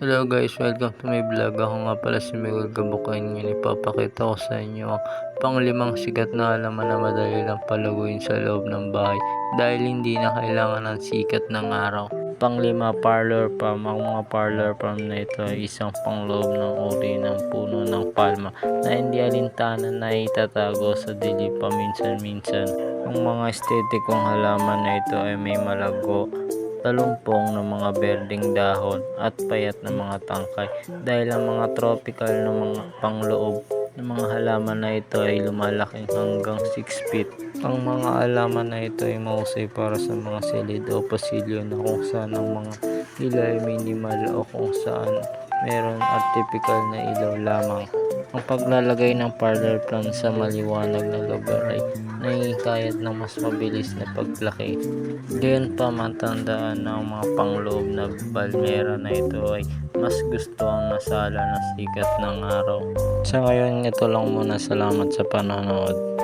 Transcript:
Hello guys, welcome to my vlog. Ako nga pala si Miguel Gabukain. Ngayon ipapakita ko sa inyo ang panglimang sikat na halaman na madali lang palaguin sa loob ng bahay dahil hindi na kailangan ng sikat ng araw. Panglima, parlor palm. Ang mga parlor palm na ito ay isang pangloob ng uri ng puno ng palma na hindi alintanan na itatago sa dilim paminsan-minsan. Ang mga estetikong halaman na ito ay may malago, talumpong ng mga berdeng dahon at payat na mga tangkay dahil ang mga tropical na mga pangloob ng mga halaman na ito ay lumalaki hanggang 6 feet. Ang mga halaman na ito ay mahusay para sa mga silid o pasilyo na kung saan ang mga ilaw ay minimal o kung saan meron artificial na ilaw lamang. Ang paglalagay ng parlor plant sa maliwanag na lugar ay nahihikayat ng mas mabilis na paglaki. Gayon pa, matandaan na ang mga pangloob na balmera na ito ay mas gusto ang nasala ng sikat ng araw. Sa ngayon, ito lang muna. Salamat sa panonood.